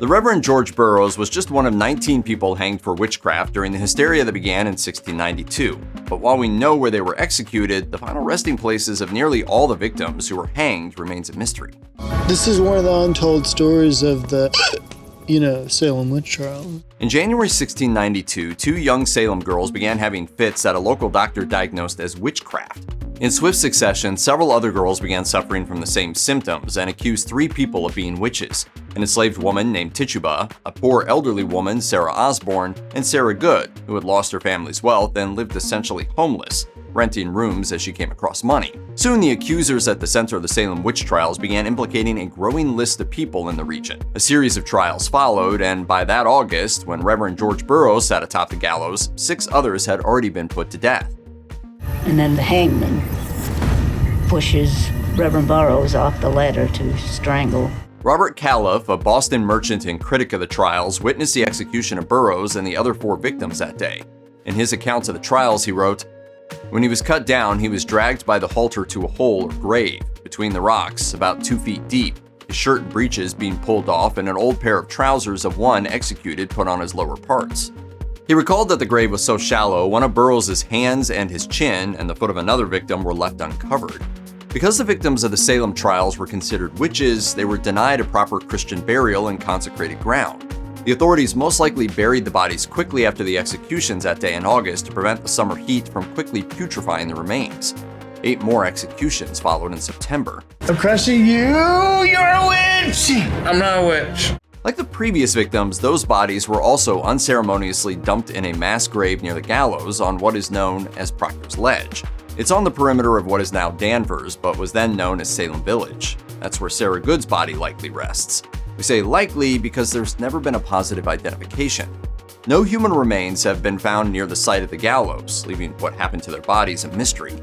The Reverend George Burroughs was just one of 19 people hanged for witchcraft during the hysteria that began in 1692. But while we know where they were executed, the final resting places of nearly all the victims who were hanged remains a mystery. This is one of the untold stories of the, Salem witch trials. In January 1692, two young Salem girls began having fits that a local doctor diagnosed as witchcraft. In swift succession, several other girls began suffering from the same symptoms and accused 3 people of being witches: an enslaved woman named Tituba, a poor elderly woman, Sarah Osborne, and Sarah Good, who had lost her family's wealth and lived essentially homeless, renting rooms as she came across money. Soon, the accusers at the center of the Salem witch trials began implicating a growing list of people in the region. A series of trials followed, and by that August, when Reverend George Burroughs sat atop the gallows, 6 others had already been put to death. And then the hangman pushes Reverend Burroughs off the ladder to strangle. Robert Califf, a Boston merchant and critic of the trials, witnessed the execution of Burroughs and the other 4 victims that day. In his accounts of the trials, he wrote, "When he was cut down, he was dragged by the halter to a hole or grave between the rocks, about 2 feet deep, his shirt and breeches being pulled off and an old pair of trousers of one executed put on his lower parts." He recalled that the grave was so shallow, one of Burroughs' hands and his chin and the foot of another victim were left uncovered. Because the victims of the Salem trials were considered witches, they were denied a proper Christian burial in consecrated ground. The authorities most likely buried the bodies quickly after the executions that day in August to prevent the summer heat from quickly putrefying the remains. 8 more executions followed in September. I'm crushing you! You're a witch! I'm not a witch. Like the previous victims, those bodies were also unceremoniously dumped in a mass grave near the gallows on what is known as Proctor's Ledge. It's on the perimeter of what is now Danvers, but was then known as Salem Village. That's where Sarah Good's body likely rests. We say likely because there's never been a positive identification. No human remains have been found near the site of the gallows, leaving what happened to their bodies a mystery.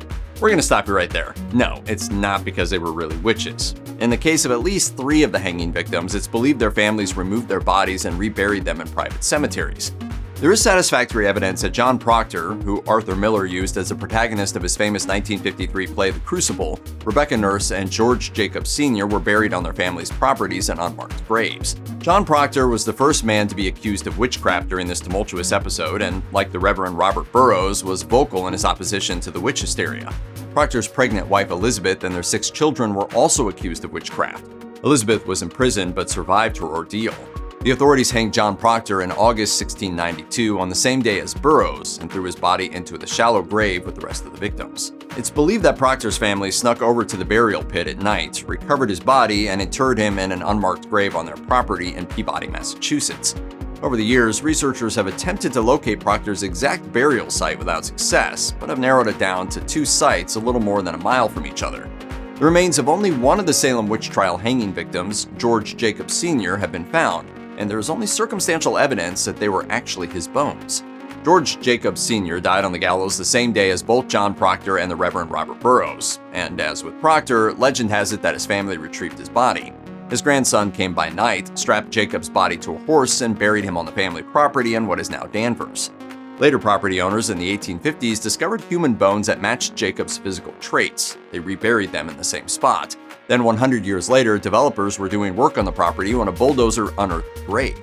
We're going to stop you right there. No, it's not because they were really witches. In the case of at least 3 of the hanging victims, it's believed their families removed their bodies and reburied them in private cemeteries. There is satisfactory evidence that John Proctor, who Arthur Miller used as the protagonist of his famous 1953 play The Crucible, Rebecca Nurse, and George Jacob Sr. were buried on their family's properties in unmarked graves. John Proctor was the first man to be accused of witchcraft during this tumultuous episode and, like the Reverend Robert Burroughs, was vocal in his opposition to the witch hysteria. Proctor's pregnant wife Elizabeth and their 6 children were also accused of witchcraft. Elizabeth was imprisoned but survived her ordeal. The authorities hanged John Proctor in August 1692 on the same day as Burroughs and threw his body into the shallow grave with the rest of the victims. It's believed that Proctor's family snuck over to the burial pit at night, recovered his body, and interred him in an unmarked grave on their property in Peabody, Massachusetts. Over the years, researchers have attempted to locate Proctor's exact burial site without success, but have narrowed it down to 2 sites a little more than a mile from each other. The remains of only one of the Salem witch trial hanging victims, George Jacob Sr., have been found, and there is only circumstantial evidence that they were actually his bones. George Jacob Sr. died on the gallows the same day as both John Proctor and the Reverend Robert Burroughs, and as with Proctor, legend has it that his family retrieved his body. His grandson came by night, strapped Jacob's body to a horse, and buried him on the family property in what is now Danvers. Later property owners in the 1850s discovered human bones that matched Jacob's physical traits. They reburied them in the same spot. Then 100 years later, developers were doing work on the property when a bulldozer unearthed the grave.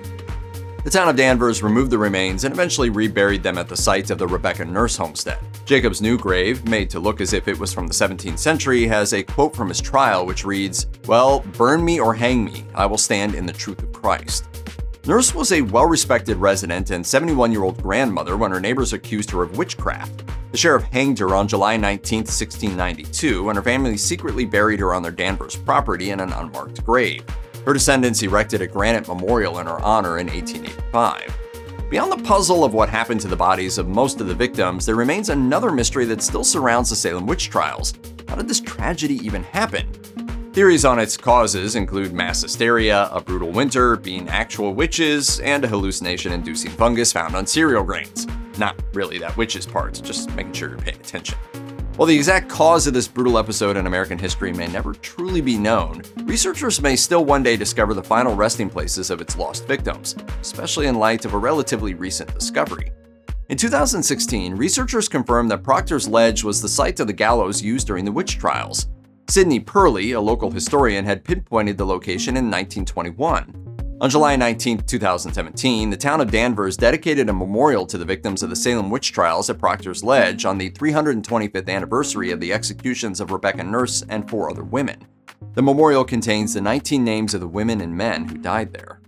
The town of Danvers removed the remains and eventually reburied them at the site of the Rebecca Nurse homestead. Jacob's new grave, made to look as if it was from the 17th century, has a quote from his trial which reads, "Well, burn me or hang me, I will stand in the truth of Christ." Nurse was a well-respected resident and 71-year-old grandmother when her neighbors accused her of witchcraft. The sheriff hanged her on July 19, 1692, and her family secretly buried her on their Danvers property in an unmarked grave. Her descendants erected a granite memorial in her honor in 1885. Beyond the puzzle of what happened to the bodies of most of the victims, there remains another mystery that still surrounds the Salem witch trials. How did this tragedy even happen? Theories on its causes include mass hysteria, a brutal winter, being actual witches, and a hallucination-inducing fungus found on cereal grains. Not really that witches part, just making sure you're paying attention. While the exact cause of this brutal episode in American history may never truly be known, researchers may still one day discover the final resting places of its lost victims, especially in light of a relatively recent discovery. In 2016, researchers confirmed that Proctor's Ledge was the site of the gallows used during the witch trials. Sidney Purley, a local historian, had pinpointed the location in 1921. On July 19, 2017, the town of Danvers dedicated a memorial to the victims of the Salem witch trials at Proctor's Ledge on the 325th anniversary of the executions of Rebecca Nurse and 4 other women. The memorial contains the 19 names of the women and men who died there.